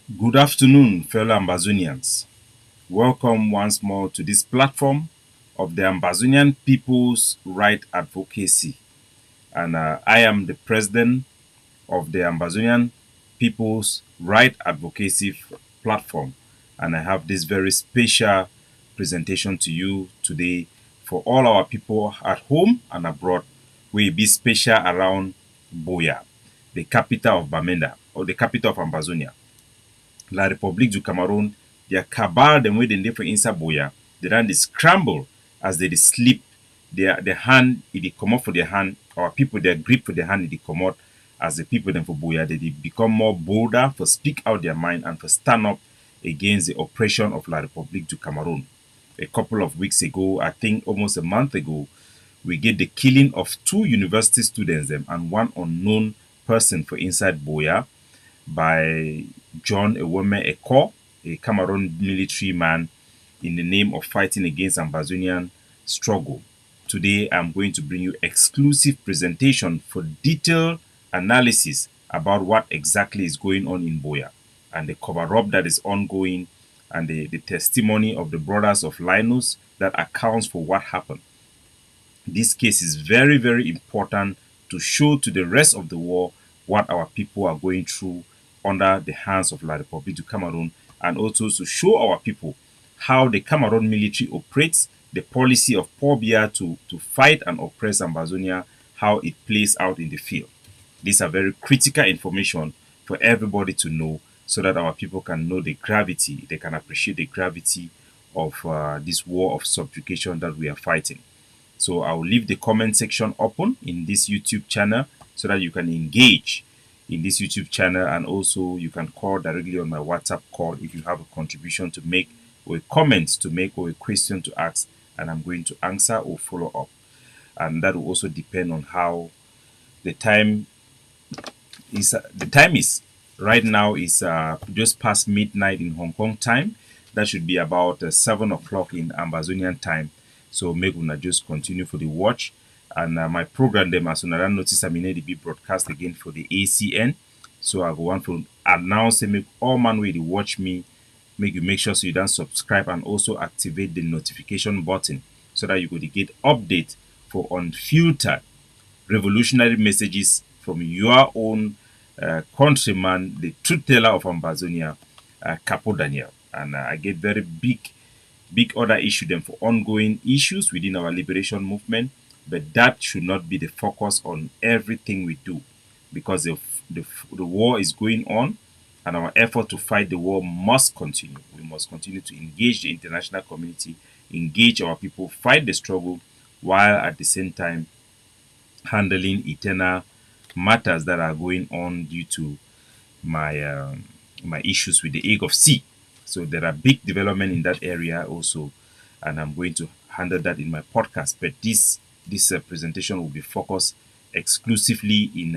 Good afternoon, fellow Ambazonians. Welcome once more to this platform of the Ambazonian People's Right Advocacy. And I am the president of the Ambazonian People's Right Advocacy platform. And I have this very special presentation to you today for all our people at home and abroad. Will be special around Buea, the capital of Bamenda, or the capital of Ambazonia. La République du Cameroon, their cabal, the way they live for inside Buea, they run the scramble as they sleep. Their hand, it come up for their hand, our people, their grip for their hand, it come out as the people them for Buea, they become more bolder for speak out their mind and for stand up against the oppression of La République du Cameroon. A couple of weeks ago, I think almost a month ago, we get the killing of two university students them and one unknown person for inside Buea by John Eweme Eko, a Cameroon military man, in the name of fighting against Ambazonian struggle. Today, I'm going to bring you exclusive presentation for detailed analysis about what exactly is going on in Buea and the cover-up that is ongoing and the testimony of the brothers of Linus that accounts for what happened. This case is very, very important to show to the rest of the world what our people are going through under the hands of La République du Cameroon, and also to show our people how the Cameroon military operates, the policy of Paul Biya to fight and oppress Ambazonia, how it plays out in the field. These are very critical information for everybody to know so that our people can know the gravity, they can appreciate the gravity of this war of subjugation that we are fighting. So I'll leave the comment section open in this YouTube channel so that you can engage in this YouTube channel, and also you can call directly on my WhatsApp call if you have a contribution to make or a comment to make or a question to ask, and I'm going to answer or follow up. And that will also depend on how the time is. The time is right now is just past midnight in Hong Kong time. That should be about 7 o'clock in Ambazonian time. So make una just continue for the watch. And my program them as soon as I notice I'm in be broadcast again for the ACN. So I go want to announce and make all man way to watch me. Make sure so you don't subscribe and also activate the notification button so that you could get update for unfiltered revolutionary messages from your own countryman, the truth teller of Ambazonia, Capo Daniel. And I get very big other issue them for ongoing issues within our liberation movement, but that should not be the focus on everything we do, because the war is going on and our effort to fight the war must continue. We must continue to engage the international community, engage our people, fight the struggle, while at the same time handling eternal matters that are going on due to my issues with the egg of sea. So there are big development in that area also, and I'm going to handle that in my podcast. But this presentation will be focused exclusively in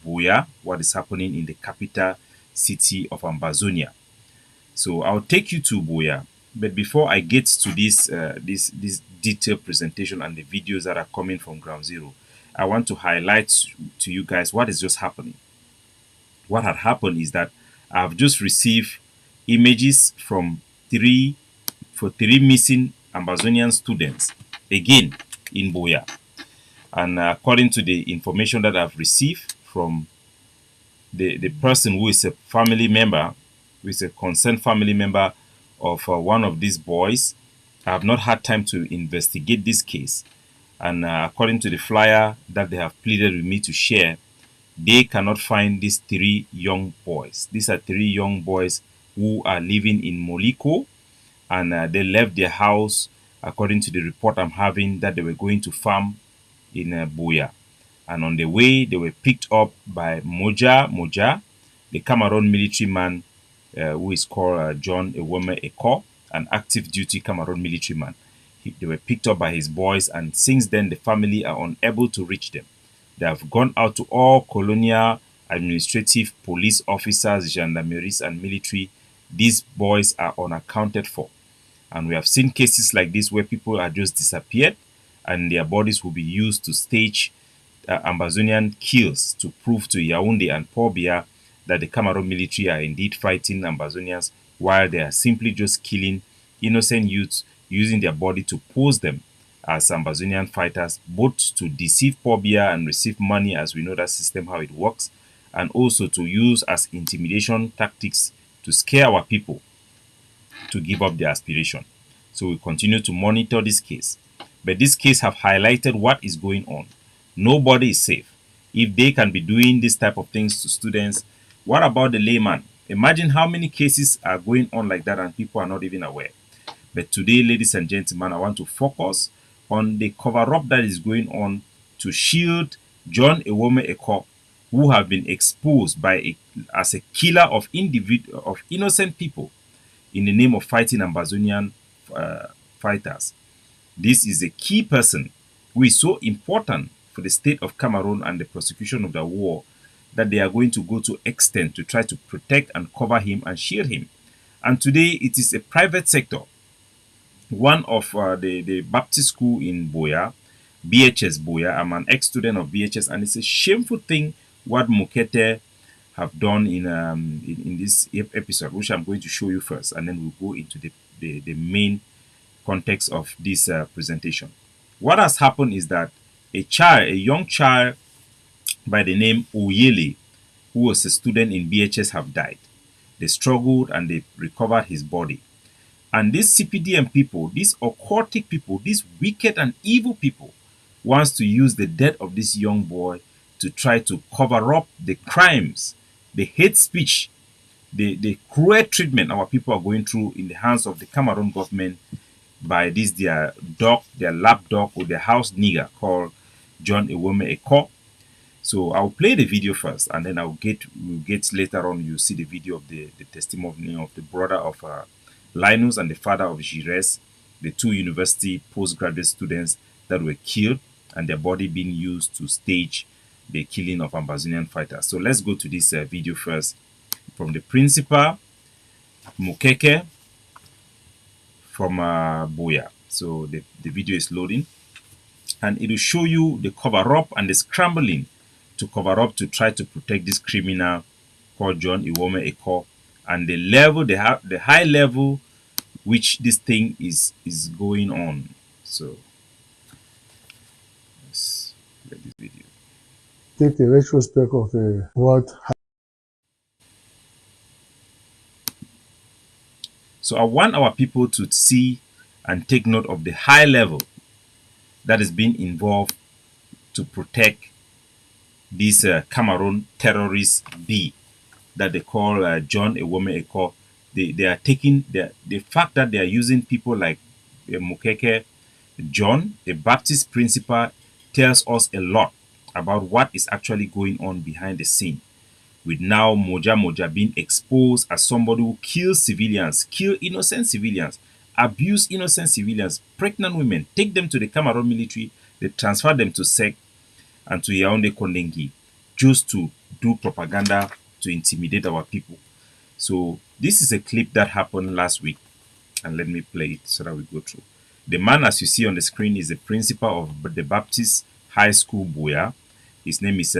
Buea, what is happening in the capital city of Ambazonia. So I'll take you to Buea. But before I get to this detailed presentation and the videos that are coming from Ground Zero, I want to highlight to you guys what is just happening. What had happened is that I've just received images from three missing Ambazonian students again in Buea. And according to the information that I've received from the person who is a family member, who is a concerned family member of one of these boys, I have not had time to investigate this case. And according to the flyer that they have pleaded with me to share, they cannot find these three young boys. These are three young boys who are living in Moliko, and they left their house, according to the report I'm having, that they were going to farm in Buea. And on the way, they were picked up by Moja, the Cameroon military man who is called John Eweme Eko, an active duty Cameroon military man. They were picked up by his boys, and since then, the family are unable to reach them. They have gone out to all colonial, administrative, police officers, gendarmeries, and military. These boys are unaccounted for. And we have seen cases like this where people are just disappeared and their bodies will be used to stage Ambazonian kills to prove to Yaoundé and Paul Biya that the Cameroon military are indeed fighting Ambazonians while they are simply just killing innocent youths using their body to pose them as Ambazonian fighters, both to deceive poor Buea and receive money, as we know that system how it works, and also to use as intimidation tactics to scare our people to give up their aspiration. So we continue to monitor this case. But this case have highlighted what is going on. Nobody is safe. If they can be doing this type of things to students, what about the layman? Imagine how many cases are going on like that and people are not even aware. But today, ladies and gentlemen, I want to focus on the cover-up that is going on to shield John Ewome Eko, who have been exposed as a killer of innocent people in the name of fighting Ambazonian fighters. This is a key person who is so important for the state of Cameroon and the prosecution of the war that they are going to go to extent to try to protect and cover him and shield him. And today it is a private sector, one of the Baptist school in Buea, BHS Buea. I'm an ex-student of BHS, and it's a shameful thing what Mukete have done in this episode, which I'm going to show you first, and then we'll go into the main context of this presentation. What has happened is that a young child by the name Oyele, who was a student in BHS, have died. They struggled and they recovered his body. And these CPDM people, these occultic people, these wicked and evil people, wants to use the death of this young boy to try to cover up the crimes, the hate speech, the cruel treatment our people are going through in the hands of the Cameroon government by this their lapdog or their house nigger called John Ewome Eko. So I'll play the video first, and then we'll get later on. You see the video of the testimony of the brother of Linus and the father of Gires, the two university postgraduate students that were killed and their body being used to stage the killing of Ambazonian fighters. So let's go to this video first from the principal, Mukeke, from Buea. So the video is loading, and it will show you the cover-up and the scrambling to cover up to try to protect this criminal called John Ewome Eko, and the high level which this thing is going on. So let's get this video. Take a retrospect of what. So I want our people to see and take note of the high level that is being involved to protect this Cameroon terrorist B that they call John Ewome Eko. They are taking the fact that they are using people like Mukeke John, the Baptist principal, tells us a lot about what is actually going on behind the scene, with now Moja being exposed as somebody who kills civilians, kill innocent civilians, abuse innocent civilians, pregnant women, take them to the Cameroon military, they transfer them to SEC and to Yaoundé Kondengi just to do propaganda to intimidate our people. So this is a clip that happened last week, and let me play it so that we go through. The man, as you see on the screen, is the principal of the Baptist High School Buea. His name is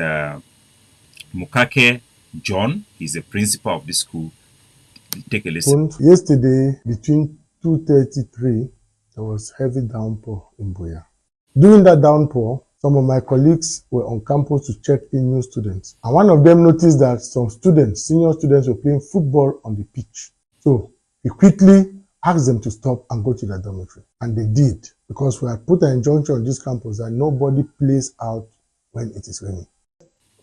Mukake John. He's the principal of this school. Take a listen. Yesterday, between 2:33, there was heavy downpour in Buea. During that downpour, some of my colleagues were on campus to check in new students. And one of them noticed that some students, senior students, were playing football on the pitch. So he quickly asked them to stop and go to their dormitory. And they did, because we had put an injunction on this campus that nobody plays out when it is raining.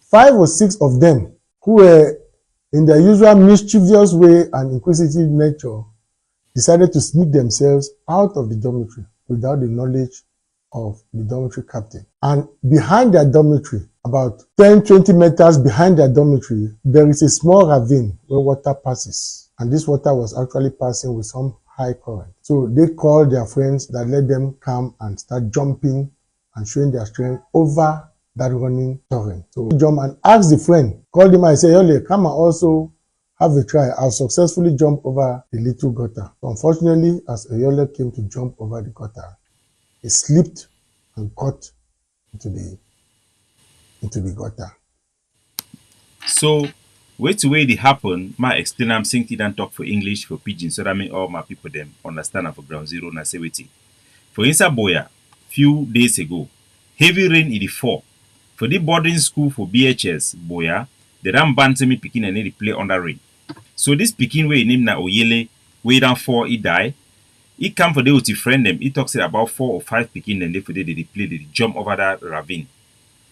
5 or 6 of them, who were in their usual mischievous way and inquisitive nature, decided to sneak themselves out of the dormitory without the knowledge of the dormitory captain. And behind their dormitory, about 10-20 meters behind their dormitory, there is a small ravine where water passes. And this water was actually passing with some high current. So they called their friends that let them come and start jumping and showing their strength over that running torrent. So he jumped and asked the friend, called him and said, Yole, come and also have a try. I'll successfully jump over the little gutter. So unfortunately, as Yole came to jump over the gutter, he slipped and got into the gutter. So Wait to wait it happen, my explain am sing it and talk for English for pidgin so that me all my people them understand am for ground zero na say wetin. For inside Buea, few days ago, heavy rain in the fall. For the boarding school for BHS Buea, they ran ban me pikin and they play under rain. So this pikin wey name na Oyele, wey down fall, he die. He come for day with his friend them. He talks about 4 or 5 pikin and they for day they play, they jump over that ravine.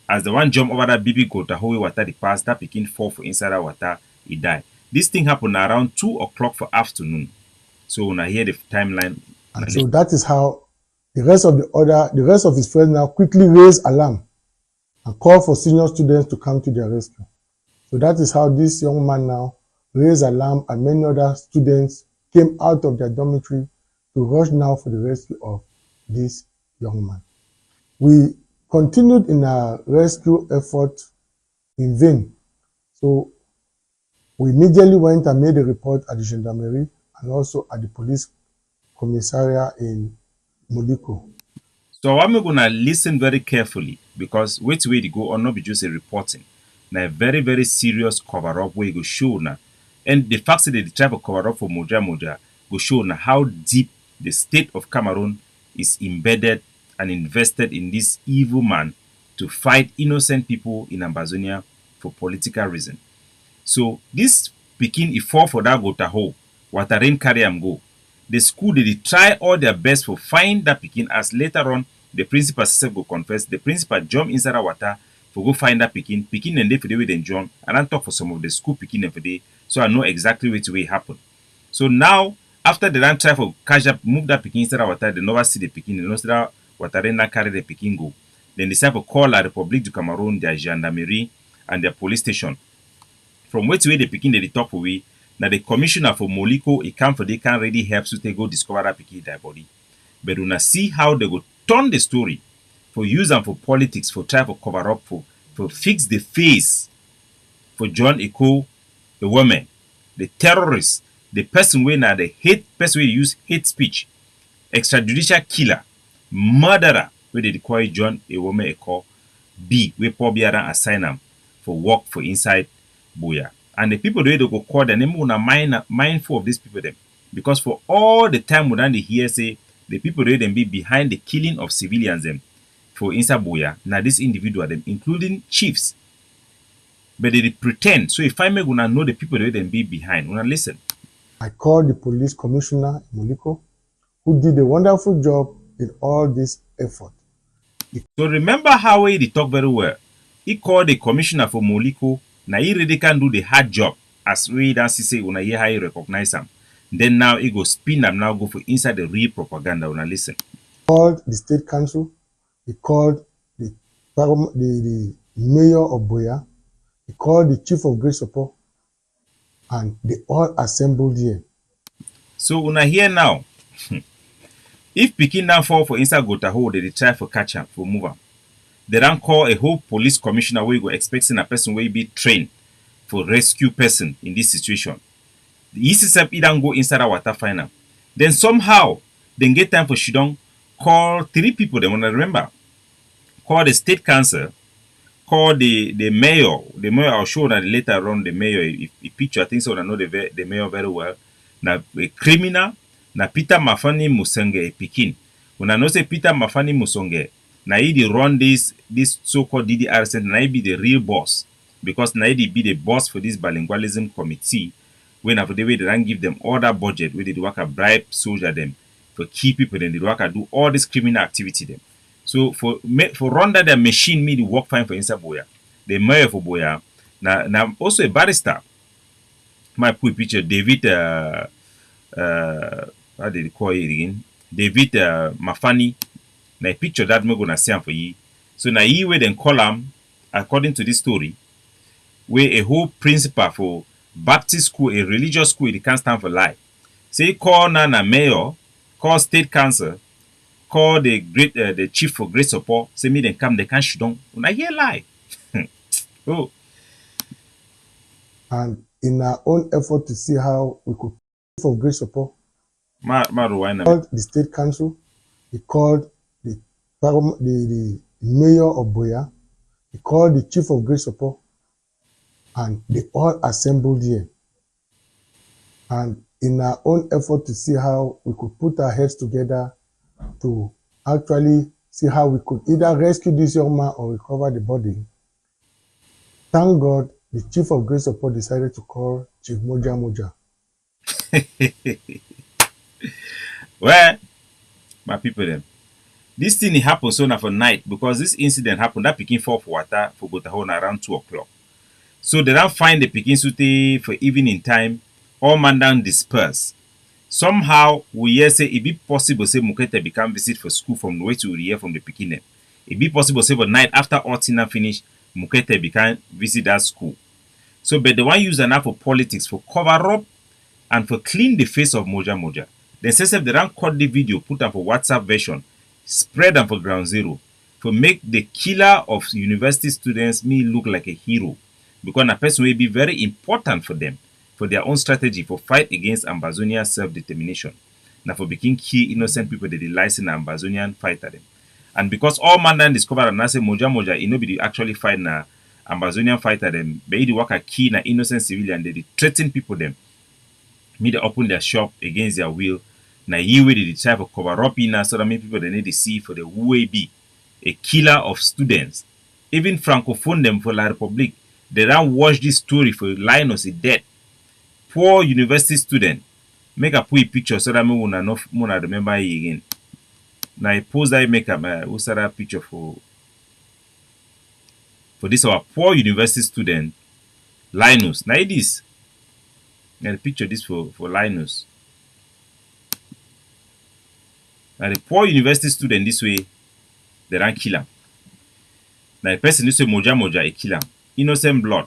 As the one jump over that baby goat, the whole water the pass, that pikin fall for inside that water, he die. This thing happened around 2 o'clock for afternoon. So when I hear the timeline, And so that is how the rest of his friends now quickly raise alarm and call for senior students to come to their rescue. So that is how this young man now raised alarm, and many other students came out of their dormitory to rush now for the rescue of this young man. We continued in our rescue effort in vain. So we immediately went and made a report at the gendarmerie and also at the police commissariat in Moliko. so I'm gonna listen very carefully because wait way to go on not be just a reporting. Now a very, very serious cover up where you go show now. And the fact that they try to cover up for Moja Moja go show now how deep the state of Cameroon is embedded and invested in this evil man to fight innocent people in Ambazonia for political reason. So this pikin e fall for that gota hole, water rain carry am go. The school they try all their best for find that pikin, as later on the principal sef go confess. The principal jump inside that water for go find that pikin. Pikin and they for the way they jump, and I talk for some of the school pikin for day, so I know exactly which way it happen. So now after they don't try for catch up, move that pikin inside that water, they never see the pikin, they know see that water rain not carry the pikin go. Then they decide to call la Republic du Cameroon, their gendarmerie and their police station. From where to where the pikin they talk away, now the commissioner for Moliko, he come for they can really help to take go discover that pikin their body. But when I see how they go turn the story for use and for politics, for try for cover up, for fix the face for John Eko, the woman, the terrorist, the person where now the hate person where use hate speech, extrajudicial killer, murderer, where they call John a woman Eko, B, where Paul Biara assign them for work for inside Buea. And the people they go call the name una mindful of these people them. Because for all the time when they hear say the people they them be behind the killing of civilians them for inside Buea, now this individual them, including chiefs. But they pretend. So if I make una know the people they them be behind, una listen. I called the police commissioner in Moliko, who did a wonderful job in all this effort. So remember how he talk very well. He called the commissioner for Moliko. Now he really can do the hard job as we don't say when I hear how he recognize him. Then now he go spin them now go for inside the real propaganda. When I listen. He called the state council, he called the mayor of Buea, he called the chief of great support, and they all assembled here. So when I hear now, if Pikin now fall for inside gota hole, they try for catch him for move him. They don't call a whole police commissioner where you go expecting a person where be trained for rescue person in this situation. The ECSF he don't go inside the water find him. Then somehow then get time for Shidong, call 3 people they wanna remember. Call the state council, call the mayor. The mayor I'll show that later on the mayor if picture I think so I know the mayor very well. Now a criminal, na Peter Mafani Musonge a Pikin. When I know say Peter Mafani Musonge, na he run this so-called DDR center, na he be the real boss. Because na he be the boss for this bilingualism committee. When after the way they don't give them all that budget, where they work a bribe soldier them for key people, then they work a do all this criminal activity them. So for run that their machine me the work fine for inside Buea. The mayor for Buea, now also a barrister. My put picture David how did they call it again? David Mafani. Now picture that me gonna say for you. So now he way then call him according to this story, where a whole principal for Baptist school, a religious school, they can't stand for lie. Say call Nana mayor, call state council, call the chief for great support. Say me then come, they can't shoot down. When I hear lie, oh. And in our own effort to see how we could for great support, called the state council, he called the mayor of Buea, he called the chief of great support, and they all assembled here. And in our own effort to see how we could put our heads together to actually see how we could either rescue this young man or recover the body, thank God the chief of great support decided to call Chief Moja Moja. Well, my people them. This thing happened so now for night because this incident happened that Peking fall for water for Gotahon around 2 o'clock. So they don't find the Peking Sute for evening time, all man down disperse. Somehow we hear say it be possible say Mukete become visit for school from the way to hear from the Peking. It be possible say for night after all dinner finish, Mukete become visit that school. So but the one use an app for politics for cover up and for clean the face of Moja Moja. Then say they don't cut the video, put them for WhatsApp version, spread them for ground zero, for make the killer of university students me look like a hero. Because a person will be very important for them, for their own strategy for fight against Ambazonia self-determination. Now for becoming key innocent people that they license Ambazonian fighter them. And because all man then discover and say Moja Moja, nobody actually fight na Ambazonian fighter them, but they work a key na innocent civilian, they threaten people them. Me they open their shop against their will. Na ye way they try to cover up in so that many people they need to see for the who will be a killer of students. Even francophone them for La Republique, they don't watch this story for Linus is dead. Poor university student. Make a put a picture so that me wanna remember it again. Now I pose that make a what's that picture for this our poor university student Linus. Now this. Now the picture this for Linus. Now the poor university student this way, they don't kill him. Now the person this way Moja Moja, a kill him. Innocent blood.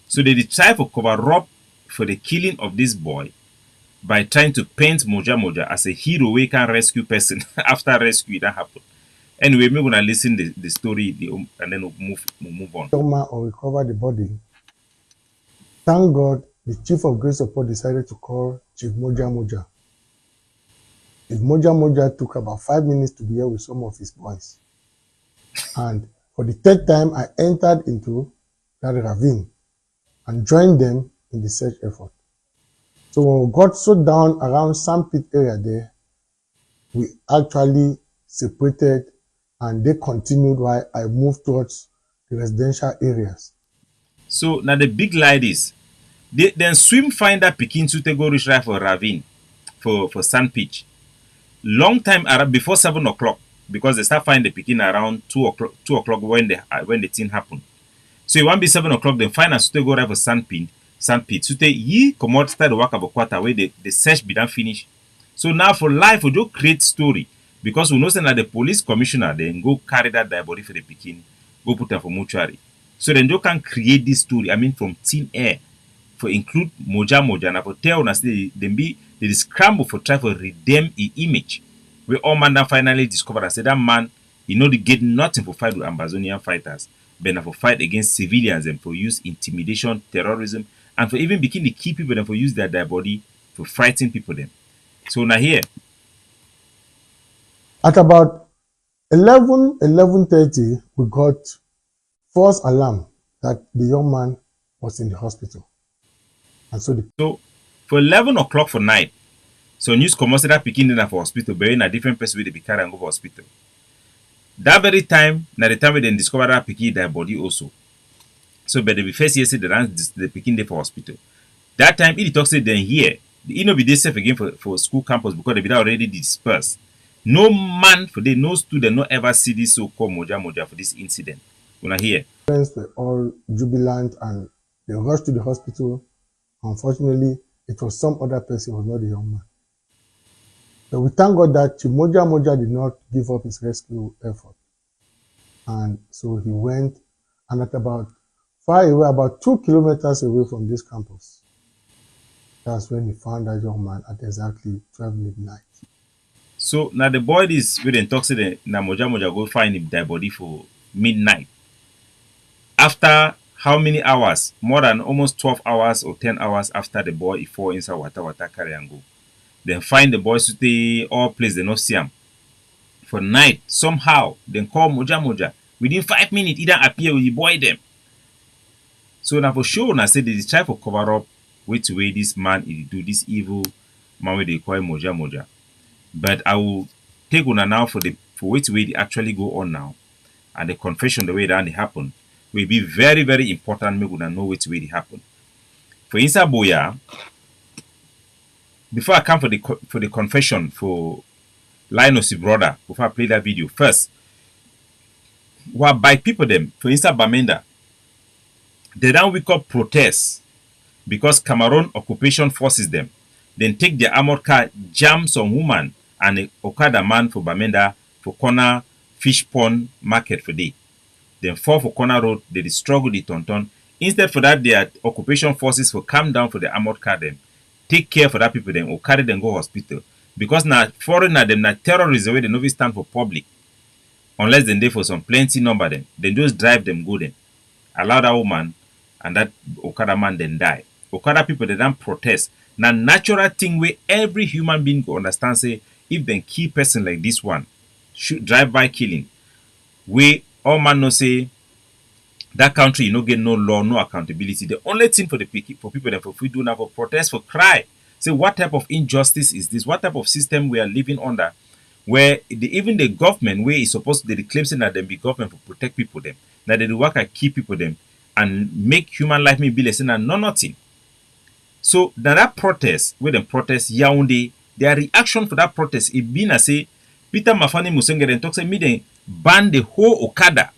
So they try to cover up for the killing of this boy by trying to paint Moja Moja as a hero we can rescue person after rescue that happened. Anyway, we're gonna listen the story and then we'll move on. Young man or recover the body. Thank God the chief of great support decided to call Chief Moja Moja. Chief Moja Moja took about 5 minutes to be here with some of his boys. And for the third time, I entered into that ravine and joined them in the search effort. So when we got so down around Sandpit area there, we actually separated and they continued while I moved towards the residential areas. So now the big light is they then swim find that Peking to go reach right for ravine for sand pitch. Long time before 7 o'clock because they start finding the Peking around 2 o'clock when the thing happened. So it won't be 7 o'clock, then find us to go right for sand pit. So they ye come out start the work of a quarter where the search be done finish. So now for life we do create story because we know that the police commissioner then go carry that dead body for the Peking, go put them for mortuary. So then you can create this story, I mean from thin air, for include Moja Moja and for tell us they scramble for try for redeem the image. We all man then finally discover that say that man he know they get nothing for fight with Ambazonian fighters, but for fight against civilians and for use intimidation, terrorism, and for even begin the key people and for use their body for fighting people them. So now here. At about 11:30, we got false alarm that the young man was in the hospital. And so for 11 o'clock for night, so news come out that Peking dinner for hospital, but in a different place where they be carried and go for hospital. That very time, now the time when they discover that Peking their body also. So but the first year say the Peking day for hospital. That time it talks then here, it no be they safe again for school campus because they be already dispersed. No man for they, no student, no ever see this so-called Moja Moja for this incident. When I hear. Friends were all jubilant and they rushed to the hospital. Unfortunately, it was some other person, it was not the young man. But we thank God that Moja Moja did not give up his rescue effort. And so he went, and at about far away, about 2 kilometers away from this campus, that's when he found that young man at exactly 12 midnight. So now the boy is with the toxic now Moja Moja go find him dead body for midnight. After how many hours? More than almost 12 hours or 10 hours after the boy he fall inside water carry and go. Then find the boys to stay all place they not see him. For night, somehow, then call Moja Moja. Within 5 minutes, he don't appear with the boy them. So now for sure, I say they try for cover up which way this man is do this evil man wey they call Moja Moja. But I will take una now for which way they actually go on now, and the confession the way that they happen will be very very important. Make una know which way they happen. For inside Buea, before I come for the confession for Linus' brother, before I play that video first, what by people them for inside Bamenda, they don't wake up protests because Cameroon occupation forces them. Then take their armored car, jam some woman and a Okada man for Bamenda for corner fish pond market for day. Then fall for corner road, they struggle the tonton. Instead for that, their occupation forces for come down for the armored car them. Take care for that people then or carry them go hospital. Because now foreigner them now terrorists the way they know stand for public. Unless they for some plenty number them. Then just drive them go then. Allow that woman and that Okada man then die. Okada people they don't protest. Now natural thing where every human being go understand say if they kill person like this one, shoot drive by killing, we all man know say that country you no get no law, no accountability. The only thing for people that for we do now for protest for cry. Say what type of injustice is this? What type of system we are living under? Where even the government where is supposed to they claim saying that they be government for protect people them. That they do work and keep people them and make human life may be less than no nothing. So that protest, where them protest Yaoundé, their reaction for that protest, it been as say Peter Mafani Musenge then talk say me then ban the whole Okada.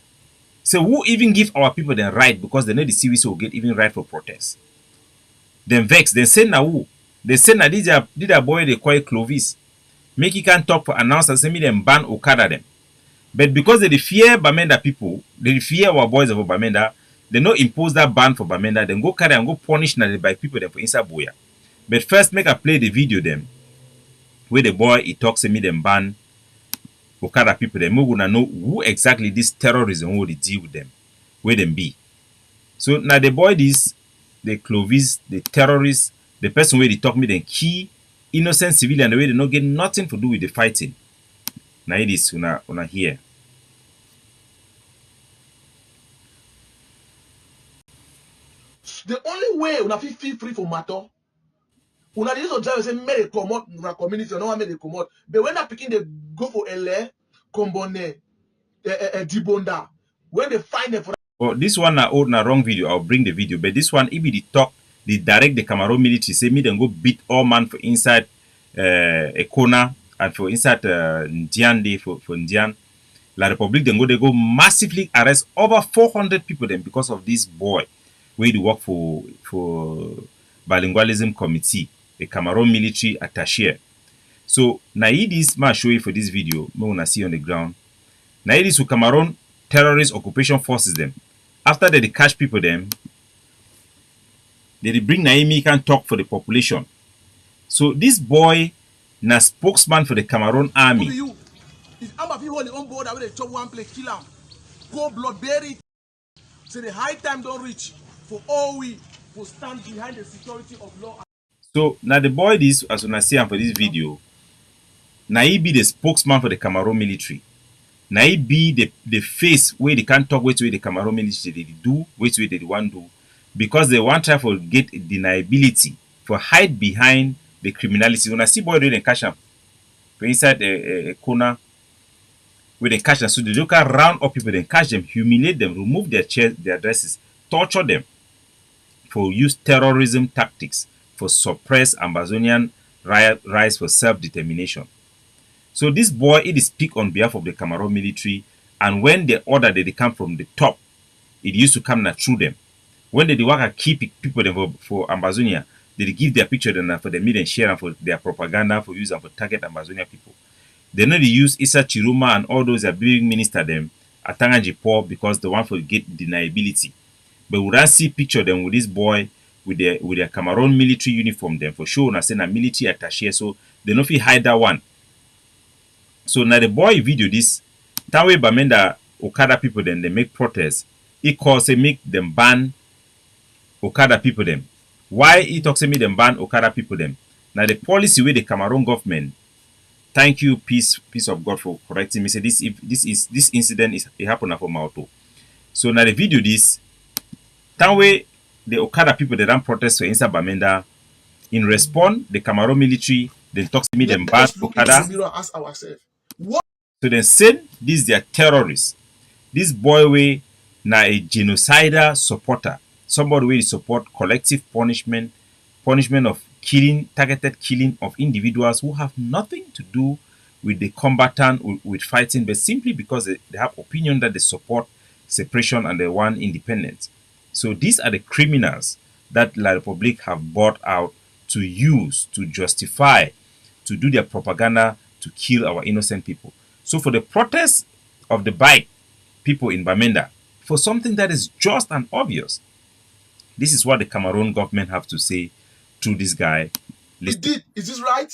So who even give our people the right because they know the CVC will get even right for protest. Then vex, then say na who? They say na did a boy they call Clovis. Make he can talk for announce and say me then ban Okada them. But because they fear Bamenda people, they fear our boys of Bamenda, they no impose that ban for Bamenda, then go carry and go punish na by people them for inside Buea. But first make I play the video them where the boy he talks to me them ban Okada people them. We gonna know who exactly this terrorism will deal with them, where them be. So now the boy this, the Clovis, the terrorist, the person where they talk me then key innocent civilian the way they not get nothing to do with the fighting. Now it is una here. The only way una feel free for matter, una dey use drive say make they comot una community, no one make they comot. But when that pikin they go for LA, Kombone, Dibonda, when they find them for Oh, this one na old na wrong video. I'll bring the video. But this one, if the talk, the direct the Cameroon military say me then go beat all man for inside a corner and for inside Ndian day for Ndian. La Republic then they go massively arrest over 400 people then because of this boy where they work for bilingualism committee, the Cameroon military attaché. So now this man show you for this video, me wanna see on the ground. Now this who Cameroon terrorist occupation forces them. After they catch people them, they bring Naimi can talk for the population. So this boy na spokesman for the Cameroon army. if Amba fit hold on board, they chop one place, kill him, go blood bury. So the high time don't reach for all we will stand behind the security of law. So now the boy this, as I see him for this video, now he be the spokesman for the Cameroon military. Now he be the face where they can't talk which way the Cameroon military they do, which way they want to do, because they want try for get deniability, for hide behind the criminality. When I see boy they catch them for inside a corner where they catch them, so they look round up people, then catch them, humiliate them, remove their chairs, their dresses, torture them, for use terrorism tactics, for suppress Amazonian rights for self-determination. So this boy, it is speak on behalf of the Cameroon military, and when the order that they come from the top, it used to come through them. When they work and keep people them for Amazonia, they give their picture then for the media and share and for their propaganda for use and for target Amazonia people. They know they use Issa Chiruma and all those that big minister them at Tangaji Poor because they want to get deniability. But would I see picture them with this boy with their Cameroon military uniform them for sure and I say a military attaché, so they don't feel hide that one. So now the boy video this time way Bamenda Okada people then they make protests. He calls say make them ban Okada people them. Why he talks to me them ban Okada people them? Now the policy with the Cameroon government. Thank you, peace of God for correcting me. Say this incident is it happened for Mauto. So now the video this time way the Okada people they ran protest for inside Bamenda. In response, the Cameroon military then talks to me them Let ban us look into the Okada. mirror and ask ourselves, what So they said these they are terrorists. This boy way na a genocidal supporter. Somebody will support collective punishment of killing, targeted killing of individuals who have nothing to do with the combatant with fighting, but simply because they have opinion that they support separation and they want independence. So these are the criminals that La Republique have bought out to use to justify, to do their propaganda to kill our innocent people. So for the protest of the bike people in Bamenda, for something that is just and obvious, this is what the Cameroon government have to say to this guy. we Listen. did? Is this right?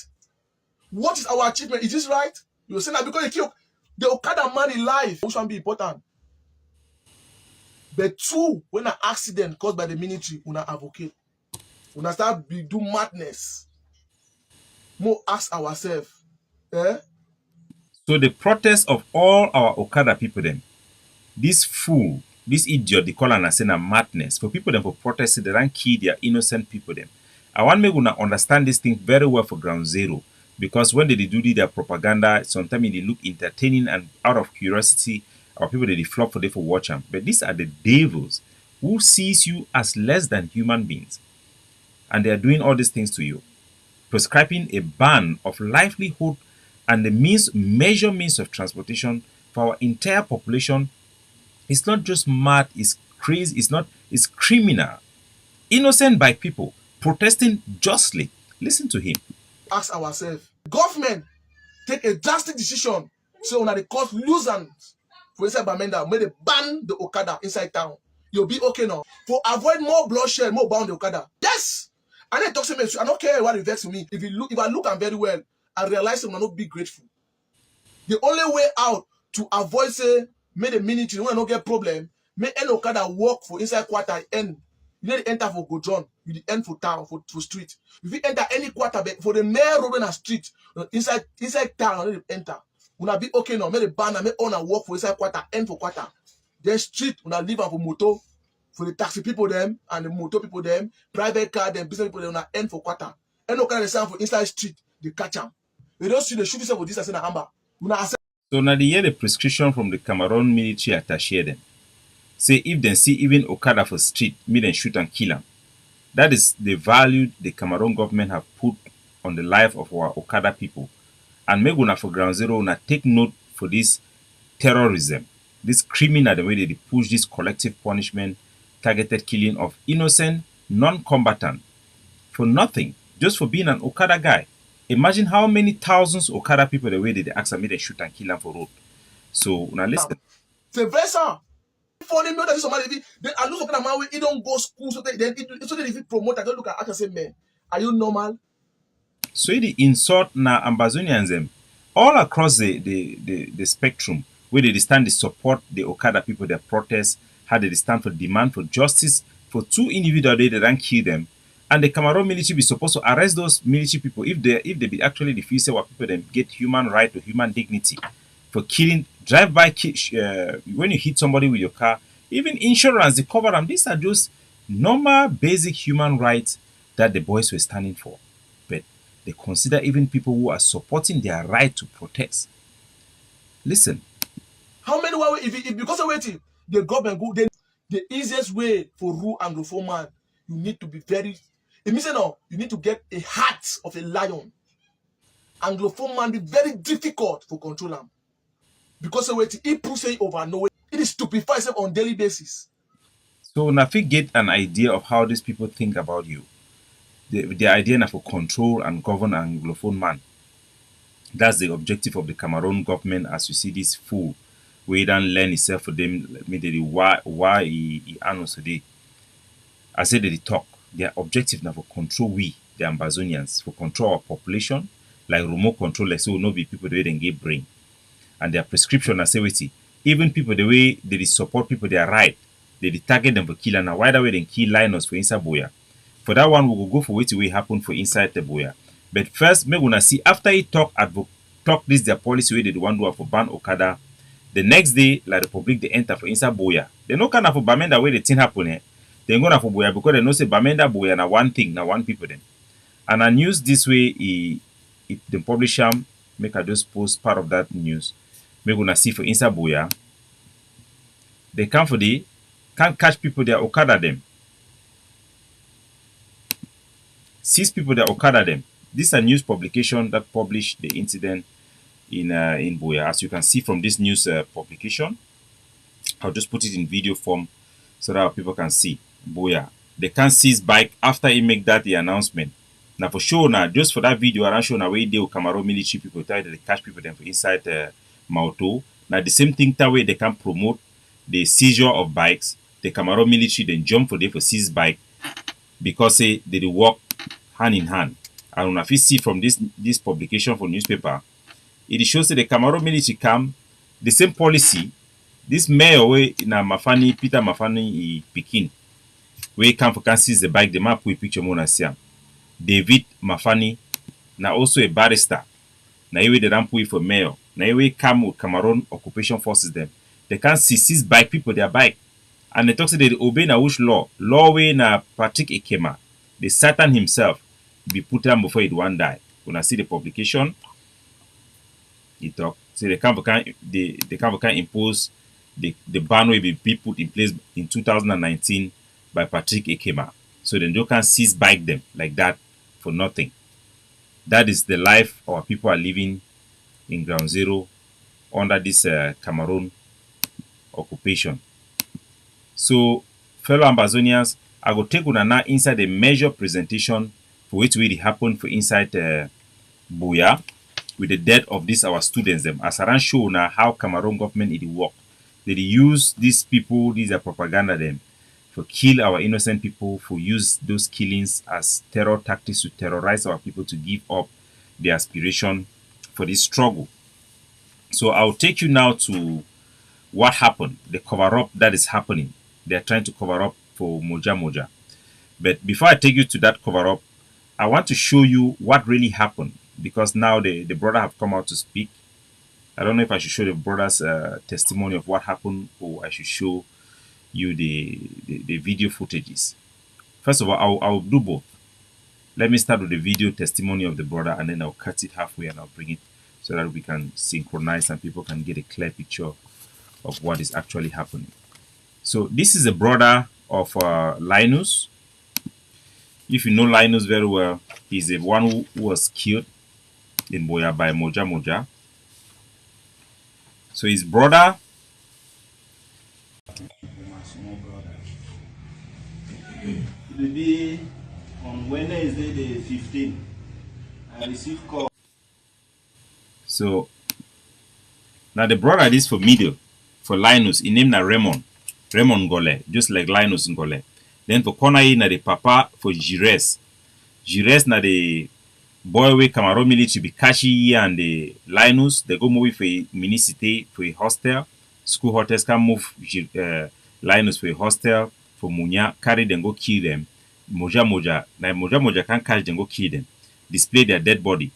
What is our achievement? Is this right? You say that because they kill the Okada man in life, which one be important? But two, when an accident caused by the military, una advocate. Una start do madness. More ask ourselves, eh? So the protest of all our Okada people then, this fool, this idiot, they call an asena madness. For people them for protest, they don't kill their innocent people them. I want me to understand this thing very well for ground zero. Because when they do their propaganda, sometimes they look entertaining and out of curiosity, our people they flop for them for watch them. But these are the devils who sees you as less than human beings. And they are doing all these things to you. Prescribing a ban of livelihood and the major means of transportation for our entire population. It's not just mad, it's crazy, it's criminal. Innocent by people protesting justly. Listen to him. Ask ourselves, government take a drastic decision so when they cause nuisance for inside Bamenda, may they ban the Okada inside town. You'll be okay now. For avoid more bloodshed, more bound the Okada. Yes! And then talk to me, I don't care what it vex me. If I look am very well, I realize I'm not be grateful. The only way out to avoid say, may the military when I don't get problem, may any Okada walk for inside quarter end. You need to enter for Gojon, you need to enter for town, for street. If you enter any quarter for the main road and a street, inside town, you need to enter. Una be okay now, may the banner, may own and walk for inside quarter, end for quarter. Then street, una leave for motor, for the taxi people them, and the motor people them, private car them, business people them, una end for quarter. And no kind of sound for inside street, they catch them. They don't see the shoot yourself for this as an amber. So now they hear the prescription from the Cameroon military attaché them. Say if they see even Okada for street, me then shoot and kill them. That is the value the Cameroon government have put on the life of our Okada people. And make una for ground zero, una take note for this terrorism, this criminal, the way they push this collective punishment, targeted killing of innocent non-combatant for nothing, just for being an Okada guy. Imagine how many thousands Okada people the way they ask me they shoot and kill them for road. So now listen. The vessel. Funny me that somebody then I look at my way, he don't go school, so then if you promote, I don't look at and say, man, are you normal? So the insult na Ambazonians them all across the spectrum where they stand to support the Okada people, their protests, how they stand for demand for justice for two individuals they don't kill them. And the Cameroon military be supposed to arrest those military people if they be actually refuse what people then get human right to human dignity for killing drive-by when you hit somebody with your car, even insurance they cover them. These are just normal basic human rights that the boys were standing for. But they consider even people who are supporting their right to protest. Listen. How many way if because of waiting, the government go then the easiest way for rule Anglophone man, you need to be very it means no, you need to get a heart of a lion. Anglophone man be very difficult for control them. Because of waiting, he push it over nowhere. It is stupefy itself on daily basis. So Nafi get an idea of how these people think about you. The idea now for control and govern Anglophone man. That's the objective of the Cameroon government. As you see this fool, we don't learn itself for them. Immediately why he announced today. I said that they talk. Their objective now for control we, the Ambazonians, for control our population, like remote control, like so no be people the way they get brain. And their prescription I say wait, even people the way they support people they are right, they target them for killing. Now why that way they kill Linus for inside Buea? For that one we will go for what will happen for inside the Buea. But first, me gonna see after he talk this their policy way they want to do for ban Okada. The next day, like the Republic they enter for inside Buea. They no kind of Bamenda way the thing happen. They go na for Buea because they know say Bamenda Buea na one thing, na one people them. And I news this way, the publisher make I just post part of that news. Make gonna see for inside Buea. They come for the can't catch people there Okada them. 6 people that Okada them. This is a news publication that published the incident in Buea. As you can see from this news publication, I'll just put it in video form so that people can see. Buea. They can't seize bike after he make that the announcement. Now for sure now, just for that video, around show now where they Cameroon military people try to catch people them for inside Mauto. Now the same thing that way they can promote the seizure of bikes. The Cameroon military then jump for them for seize bike because say they work hand in hand. And if you see from this publication for newspaper, it shows that the Cameroon military come the same policy. This mayor way na Mafani Peter Mafani Pikin, we come for can seize the bike. The map we picture mona siam. David Mafani na also a barrister. Na iwe the ramp for mayor. Na iwe come with Cameroon occupation forces them. They can't seize bike people their bike. And they talk say they obey na which law. Law way na Patrick Ekema. The Satan himself be put down before it one die. When I see the publication, he talk. So they can impose the ban will be put in place in 2019 by Patrick Ekema. So then you can seize bike them like that for nothing. That is the life our people are living in ground zero under this Cameroon occupation. So fellow Ambazonians, I go take una now inside the major presentation for which really happened for inside Buea with the death of these our students them. As around show now how Cameroon government it work. They use these people, these are propaganda them, for kill our innocent people, for use those killings as terror tactics to terrorize our people to give up their aspiration for this struggle. So I'll take you now to what happened, the cover-up that is happening. They're trying to cover up for Moja Moja. But before I take you to that cover-up, I want to show you what really happened, because now the brother have come out to speak. I don't know if I should show the brother's testimony of what happened, or I should show you the video footages. First of all, I'll do both. Let me start with the video testimony of the brother, and then I'll cut it halfway and I'll bring it so that we can synchronize and people can get a clear picture of what is actually happening. So this is a brother of Linus. If you know Linus very well, he's the one who was killed in Buea by Moja Moja. So his brother, My small brother. It will be on Wednesday the 15th. I received call. so now the brother is for middle, for Linus, he named na Raymond Gole, just like Linus Ngole. Then for corner na the papa for Gires na the boy way Cameroon military be Kashi and the Linus, they go move for a minicity for a hostel. School hotels can move Linus for a hostel for Munya, carry them, go kill them. Moja Moja can catch them, go kill them, display their dead body.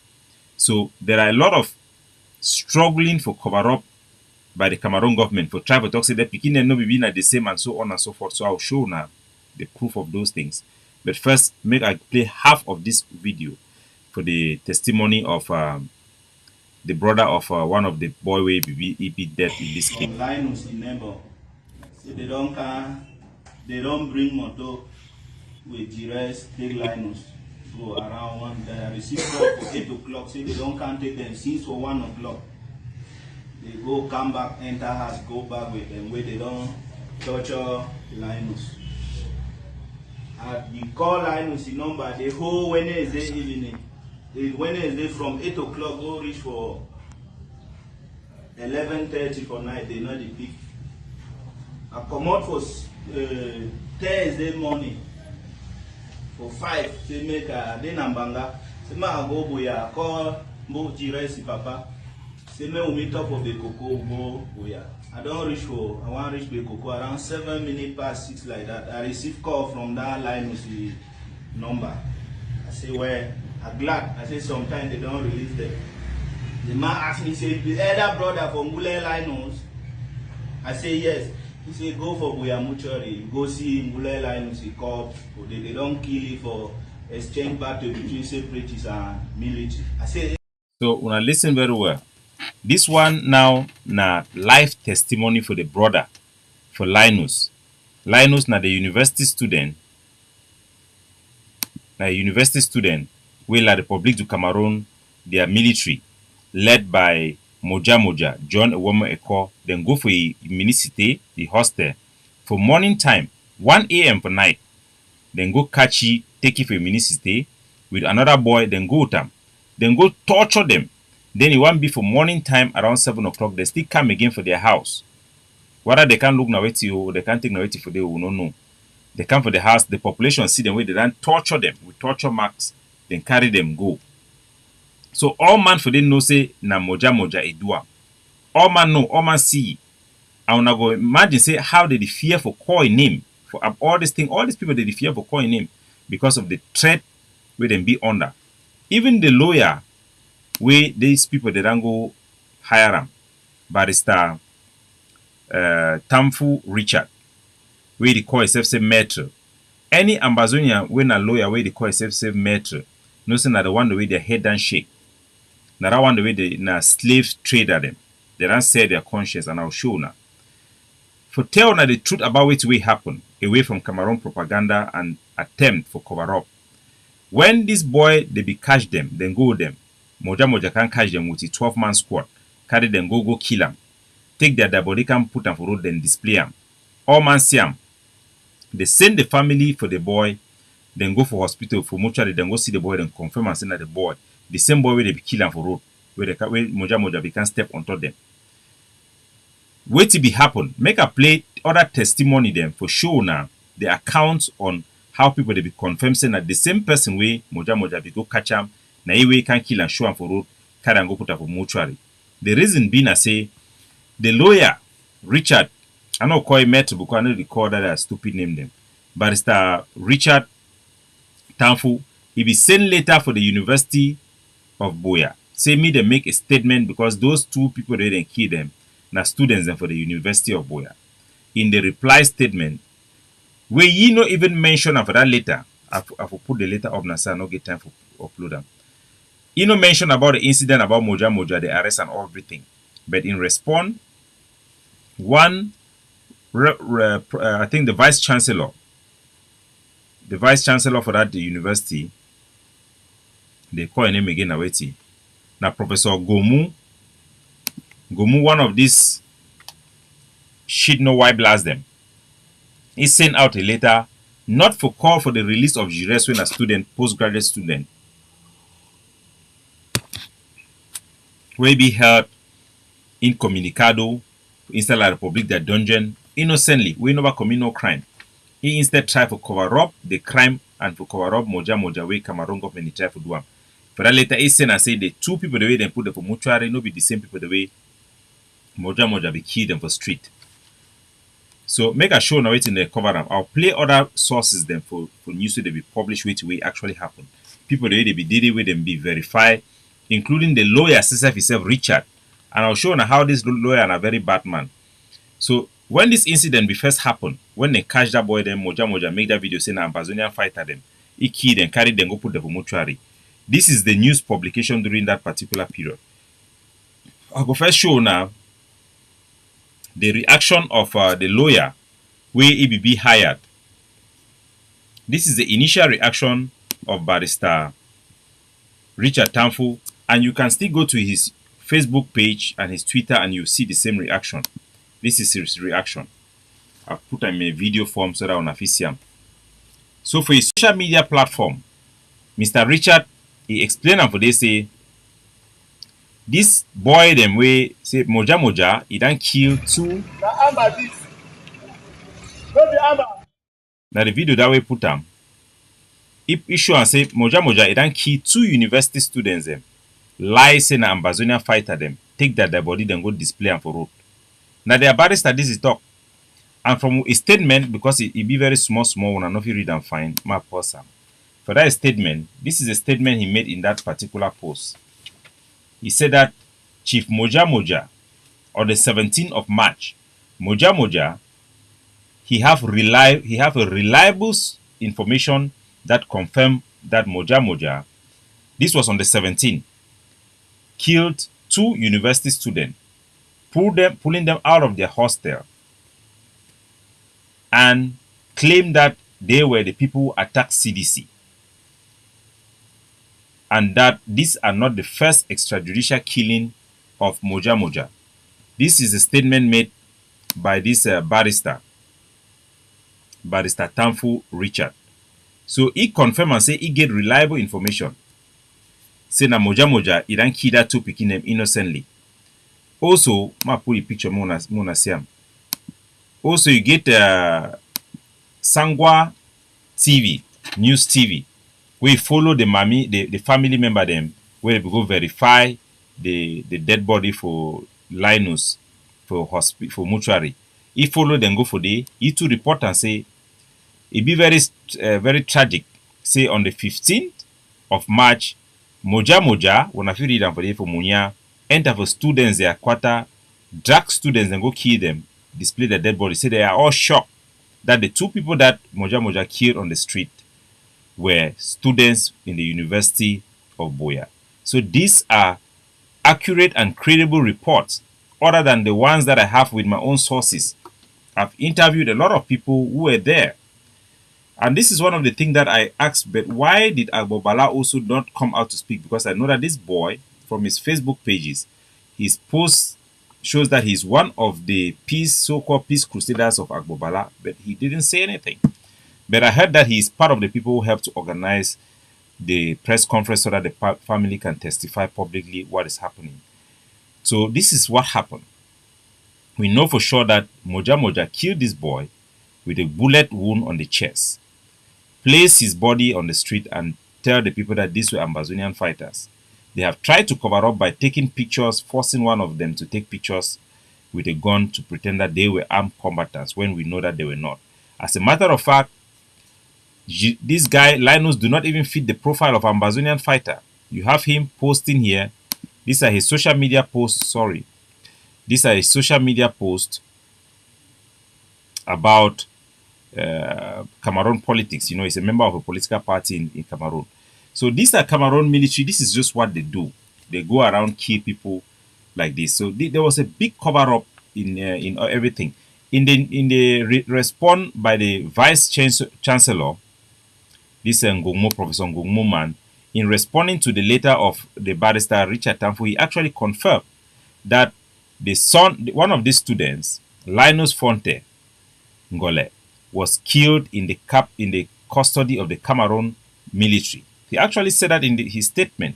So there are a lot of struggling for cover up by the Cameroon government for try to talk say that Pekin and no be the same and so on and so forth. So I'll show now the proof of those things. But first, make I play half of this video for the testimony of the brother of one of the boy way he be dead in this case. Linus in neighbor. So they don't bring motor with Gires, take Linus. Go around one day. I received call for 8 o'clock. Say they don't can't take them since for 1 o'clock. They go come back, enter house, go back with them where they don't torture Linus. You call Linus in number the whole Wednesday evening. The Wednesday from 8 o'clock go reach for 11:30 for night. They know the pick. I come out for Thursday morning for 5. They make a then Ambanga. Say I go Buea. Call Mo Gires papa. Say me we meet up for the cocoa go Buea. I want to reach the cocoa around 7 minutes past 6 like that. I receive call from that Linus number. I say where I'm glad. I say sometimes they don't release them. The man asked me, say the elder brother from Buea Linus. I say yes. He say go for Buea mortuary, go see Mule Linus, he corpse, they don't kill it for exchange battle between separatists and military. I say. So una listen very well. This one now na life testimony for the brother for Linus. Linus na the university student. Na university student wey la Republic du Cameroon, their military, led by Moja Moja, John Ewomo Eko, then go for a minicity, the hostel, for morning time, 1 a.m. for night. Then go catch you, take it for a minicity with another boy, then go with them. Then go torture them. Then it won't be for morning time around 7 o'clock. They still come again for their house. Whether they can look now or they can't take now for they will not know. They come for the house, the population see them where they don't torture them with torture marks, then carry them go. So all man for them know say na Moja Moja Edua. All man know, all man see. I wanna go imagine say how they fear for calling name for all this thing, all these people they fear for calling name because of the threat where them be under. Even the lawyer where these people they don't go hire them, barrister Tamfu Richard, where they call himself say maître. Any Ambazonian when a lawyer where they call himself say maître, no say na the one the way their head and shake. Na that one the way they na slave trader them. They don't sell their conscience, and I'll show now. For tell na the truth about what will happen away from Cameroon propaganda and attempt for cover up. When this boy they be catch them, then go with them. Moja Moja can catch them with a 12-man squad, carry them go kill them, take their body can put them for road, then display them. All man see them. They send the family for the boy, then go for hospital for mortuary, then go see the boy, then confirm and send that the boy, the same boy where they be kill them for road, where Moja Moja be can step on top them. Wait to be happen. Make a play other testimony them for show now the accounts on how people they be confirmed saying that the same person way Moja Moja be go catch them, na way can kill and show them for road, carry and go put up for mortuary. The reason being I say the lawyer Richard, I know call him Metro because I know they call that a stupid name them. Barrister Richard Tamfu, he be sent later for the University of Buea. Say me they make a statement because those two people they didn't kill them. Now students and for the University of Buea. In the reply statement, where you not even mention for that letter, I will put the letter up now so I no get time for upload them. You know mention about the incident about Moja Moja, the arrest and everything. But in response, I think the vice chancellor for that the university, they call his name again Aweti. Now Professor Gomu, one of these shit no why blast them. He sent out a letter not for call for the release of jurors when a student, postgraduate student, will be held incommunicado inside La Republic their dungeon innocently. We never commit no crime. He instead try to cover up the crime and to cover up Moja Moja way Cameroon government try to do them. For that later he sent and say the two people the way they put them for mortuary no be the same people the way Moja Moja be killed them for street. So make a show now waiting the cover them. I'll play other sources then for news to be published which way actually happen. People the way they be did it with them be verified, including the lawyer himself Richard. And I'll show now how this lawyer are a very bad man. So when this incident be first happened, when they catch that boy then Moja Moja make that video saying Ambazonian fighter them, he killed and carried them go put them for mortuary. This is the news publication during that particular period. I'll go first show now the reaction of the lawyer where EBB hired. This is the initial reaction of Barrister Richard Tamfu, and you can still go to his Facebook page and his Twitter and you see the same reaction. This is his reaction. I've put him in a video form so that on official. So for his social media platform, Mr. Richard, he explained and for they say this boy them way say Moja Moja, he done kill two. Now the video that way put him. He show and say Moja Moja, he done kill two university students them. Lie say na Ambazonian fighter them. Take that their body then go display them for road. Now the barrister this is talk. And from a statement, because it be very small when I know if you read and find my person. For that statement, this is a statement he made in that particular post. He said that Chief Moja Moja, on the 17th of March, Moja Moja he have a reliable information that confirm that Moja Moja, this was on the 17th, killed 2 university students, pulling them out of their hostel, and claimed that they were the people who attacked CDC, and that these are not the first extrajudicial killing of Moja Moja. This is a statement made by this barrister Tanfu Richard. So he confirm and say he get reliable information. Say na Moja Moja, he don't kill that 2 pikin them innocently. Also, ma put a picture mona siam. Also, you get Sangwa TV, News TV. We follow the family member them, where we go verify the dead body for Linus for mortuary. He follow them go for he to report and say it be very tragic. Say on the 15th of March, Moja Moja, when I feel read for the for Munya, enter for students their quarter, drag students and go kill them, display the dead body. Say they are all shocked that the 2 people that Moja Moja killed on the street were students in the University of Buea. So these are accurate and credible reports, other than the ones that I have with my own sources. I've interviewed a lot of people who were there. And this is one of the things that I asked, but why did Agbobala also not come out to speak? Because I know that this boy, from his Facebook pages, his post shows that he's one of the so-called peace crusaders of Agbobala, but he didn't say anything. But I heard that he's part of the people who helped to organize the press conference so that the family can testify publicly what is happening. So this is what happened. We know for sure that Moja Moja killed this boy with a bullet wound on the chest, placed his body on the street and tell the people that these were Ambazonian fighters. They have tried to cover up by taking pictures, forcing one of them to take pictures with a gun to pretend that they were armed combatants when we know that they were not. As a matter of fact, this guy, Linus, do not even fit the profile of Ambazonian fighter. You have him posting here. These are his social media posts. Sorry. These are his social media posts about Cameroon politics. You know, he's a member of a political party in Cameroon. So these are Cameroon military. This is just what they do. They go around, kill people like this. So there was a big cover up in everything. In the response by the vice chancellor, this Professor Ngongmo man, in responding to the letter of the barrister Richard Tanfu, he actually confirmed that one of these students, Linus Fonte Ngole, was killed in the custody of the Cameroon military. He actually said that in his statement.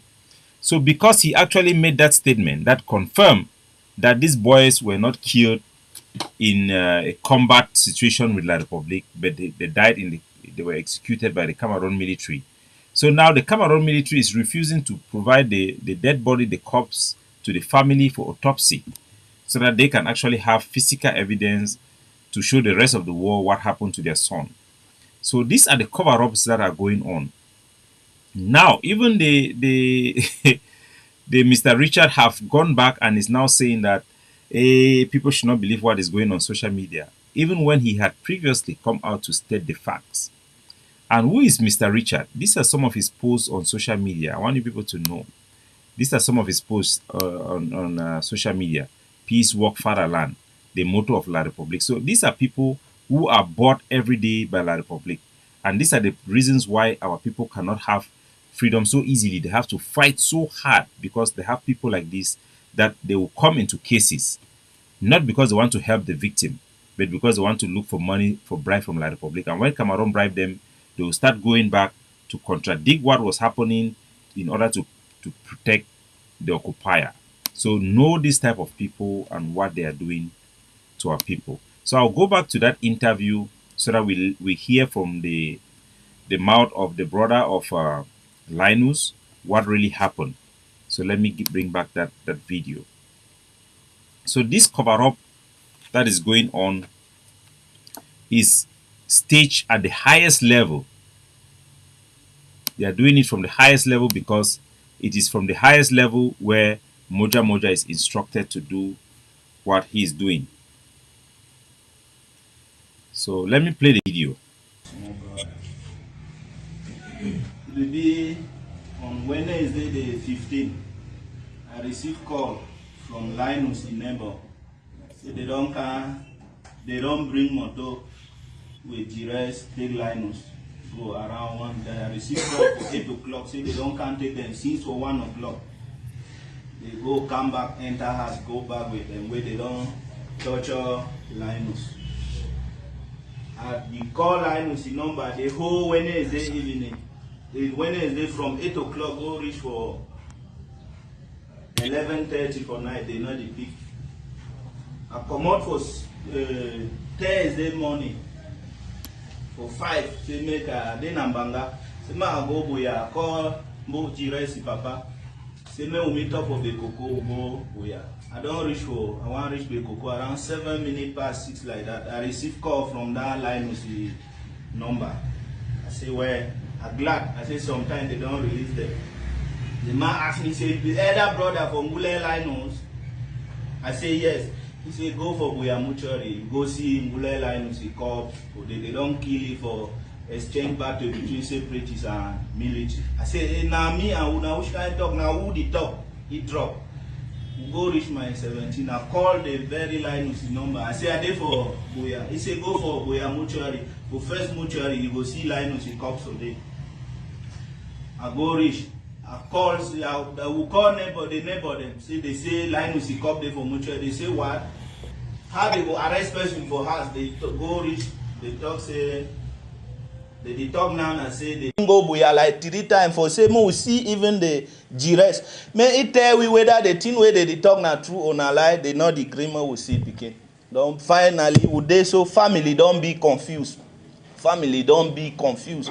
So because he actually made that statement, that confirmed that these boys were not killed in a combat situation with La Republique, but they died they were executed by the Cameroon military. So now the Cameroon military is refusing to provide the dead body, the corpse, to the family for autopsy, so that they can actually have physical evidence to show the rest of the world what happened to their son. So these are the cover-ups that are going on. Now, even the the Mr. Richard have gone back and is now saying that people should not believe what is going on social media, even when he had previously come out to state the facts. And who is Mr. Richard? These are some of his posts on social media. I want you people to know. These are some of his posts on social media. Peace, work, fatherland, the motto of La Republique. So these are people who are bought every day by La Republique. And these are the reasons why our people cannot have freedom so easily. They have to fight so hard because they have people like this that they will come into cases, not because they want to help the victim, but because they want to look for money for bribe from La Republique. And when Cameroon bribe them, they will start going back to contradict what was happening in order to protect the occupier. So know this type of people and what they are doing to our people. So I'll go back to that interview so that we hear from the mouth of the brother of Linus what really happened. So let me bring back that video. So this cover-up that is going on is staged at the highest level. They are doing it from the highest level because it is from the highest level where Moja Moja is instructed to do what he is doing. So let me play the video. Small brother. It will be on Wednesday the 15th. I received call from Linus in neighbor. Say they don't bring motor with Gires, take Linus. Go around one day. I received call for 8 o'clock. Say they don't can't take them since for 1 o'clock. They go come back, enter house, go back with them where they don't torture Linus. We call Linus the number the whole Wednesday evening. The Wednesday from 8 o'clock go reach for 11:30 for night. They know the pick. I come out for Thursday morning for 5. Say make a then Nambanga. Say ma go Buea. Call Mo Jiresi Papa. Say me we meet up for the cocoa go Buea. I don't reach for. I want reach the cocoa around 7 minutes past 6 like that. I receive call from that Linus the number. I say where. I'm glad. I say sometimes they don't release them. The man asked me, say, the elder brother from Ngule Linus. I say yes. He say go for Buea Mutuary. Go see Ngule Linus. He call. They don't kill it for exchange battle between separatists and military. I say, hey, now me and Una, which kind of talk? Now who the talk? He drop. We go reach my 17. I call the very Linus number. I say, I dey for Buea. He say go for Buea Mutuary. For first Mutuary, you go see Linus. He comes today. I go reach. I call, I will call the neighbor them. Say they say Linus he come there for mutual. They say what? How they go arrest person for house? They go reach. They talk say. They talk now and say they go Buea like 3 times for say we see even the Gires. May it tell we whether the thing where they talk now true or not lie. They know the agreement we see begin. Don't finally would they so family don't be confused. Family don't be confused.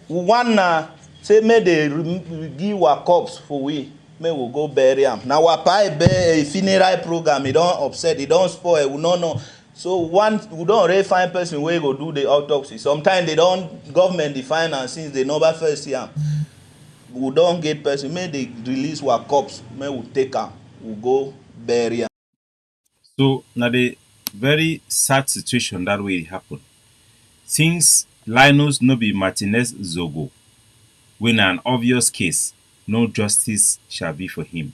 One say may they give our corpse for we. May we go bury them. Now our a funeral program. It don't upset. It don't spoil. We don't know. So we don't really find person where go do the autopsy. Sometimes they don't government define and since they never first see them. We don't get person. May they release our corpse. May we take them. We go bury them. So now the very sad situation that way it happened. Since Linus no be Martinez Zogo, when an obvious case, no justice shall be for him.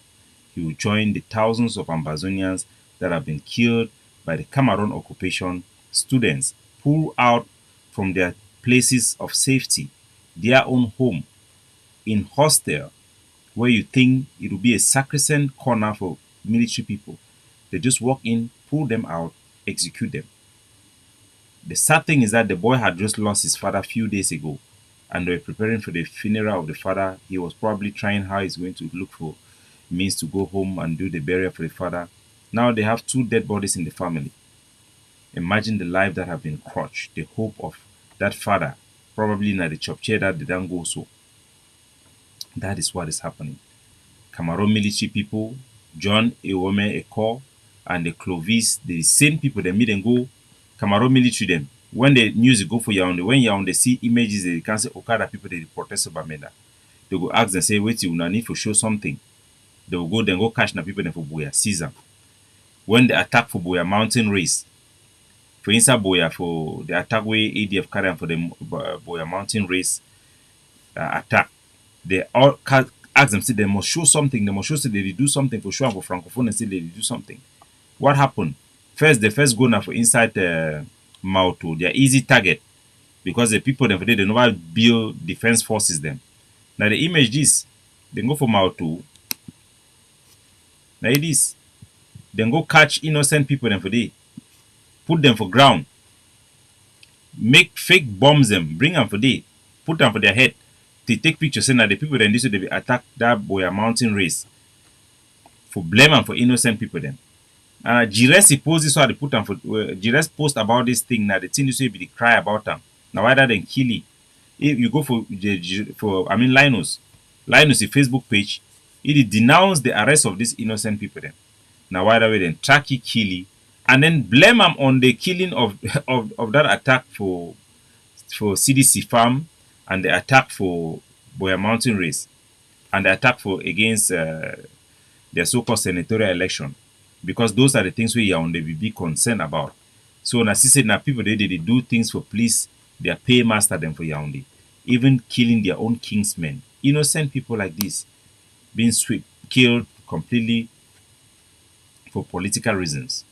He will join the thousands of Ambazonians that have been killed by the Cameroon occupation, students pulled out from their places of safety, their own home, in hostel, where you think it will be a sacrosanct corner for military people. They just walk in, pull them out, execute them. The sad thing is that the boy had just lost his father a few days ago, and they were preparing for the funeral of the father. He was probably trying how he's going to look for means to go home and do the burial for the father. Now they have 2 dead bodies in the family. Imagine the life that have been crushed, the hope of that father, probably in the chop chair that they don't go so. That is what is happening. Cameroon military people, John Ewome Eko, and the Clovis, the same people that meet and go, Cameroon military them. When the news go for Yaoundé, when Yaoundé see images, they can say Okada people they protest about Meda. They go ask and say, wait, you need to show something. They will go then go catch the people then for Buea, seize them. When the attack for Buea mountain race, for instance Buea for the attack where ADF carry for the Buea mountain race attack, they all ask them say they must show something. They must show say they do something for sure for francophone and say they do something. What happened? First, the first go now for inside Mauto, they are easy target because the people them they never build defense forces them. Now the image this, they go for Mauto. Now it is, then go catch innocent people them for day, put them for ground, make fake bombs them, bring them for day, put them for their head. They take pictures saying that the people then this they attack that Buea mountain race for blame and for innocent people them. Gires post this one they put them for Gires post about this thing now the thing you say be the cry about them. Now rather than kill it. If you go for Linus the Facebook page, it denounce the arrest of these innocent people then. Now why that way then track it, kill it, and then blame them on the killing of of that attack for CDC farm and the attack for Buea mountain race and the attack for against their so-called senatorial election, because those are the things we are on the be concerned about. So na see say na people they do things for please their paymaster them for Yaoundé, even killing their own kingsmen. Innocent people like this being killed completely for political reasons.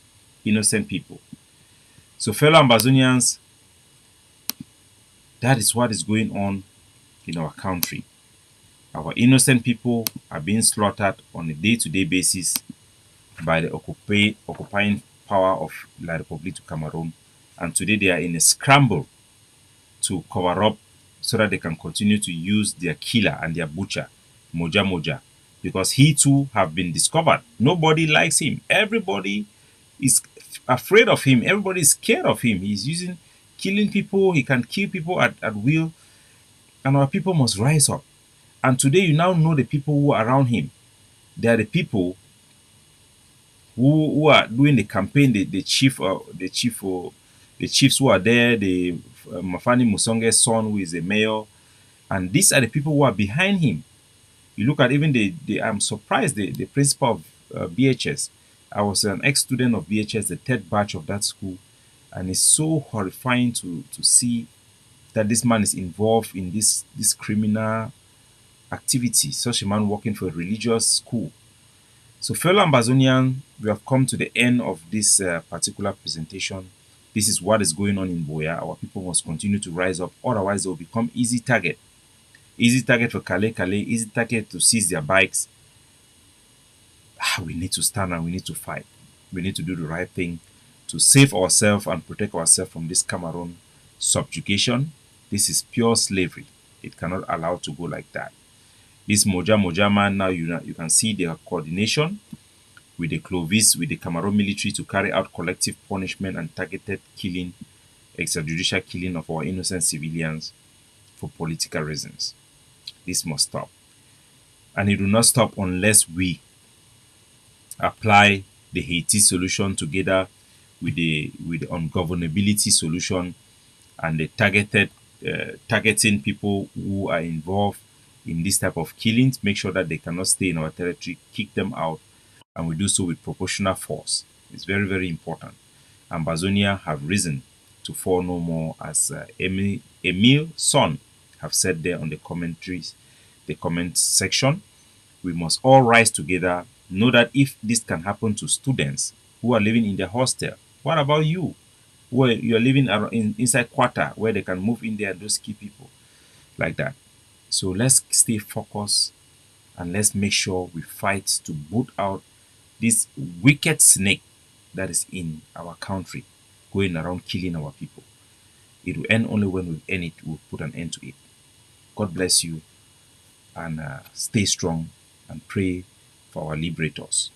Innocent people. So fellow Ambazonians, that is what is going on in our country. Our innocent people are being slaughtered on a day-to-day basis by the occupying power of La République du Cameroon. And today they are in a scramble to cover up so that they can continue to use their killer and their butcher, Moja Moja, because he too have been discovered. Nobody likes him. Everybody is afraid of him. Everybody is scared of him. He's using killing people. He can kill people at will. And our people must rise up. And today you now know the people who are around him. They are the people who are doing the campaign, the chiefs who are there, the Mafani Musonge's son, who is the mayor, and these are the people who are behind him. You look at even the I'm surprised the principal of BHS. I was an ex-student of BHS, the third batch of that school, and it's so horrifying to see that this man is involved in this criminal activity. Such a man working for a religious school. So, fellow Ambazonian, we have come to the end of this particular presentation. This is what is going on in Buea. Our people must continue to rise up, otherwise they will become easy target. Easy target for Kale Kale, easy target to seize their bikes. We need to stand and we need to fight. We need to do the right thing to save ourselves and protect ourselves from this Cameroon subjugation. This is pure slavery. It cannot allow to go like that. This Moja Moja man, now you can see their coordination with the Clovis, with the Cameroon military to carry out collective punishment and targeted killing, extrajudicial killing of our innocent civilians for political reasons. This must stop. And it will not stop unless we apply the Haiti solution together with the ungovernability solution and the targeting people who are involved in this type of killings, make sure that they cannot stay in our territory, kick them out, and we do so with proportional force. It's very, very important. Ambazonia have risen to fall no more, as Emil Son have said there on the commentaries, the comment section. We must all rise together. Know that if this can happen to students who are living in the hostel, what about you? Where you are living inside quarter where they can move in there and just keep people like that. So let's stay focused and let's make sure we fight to boot out this wicked snake that is in our country, going around killing our people. It will end only when we end it, we'll put an end to it. God bless you and stay strong and pray for our liberators.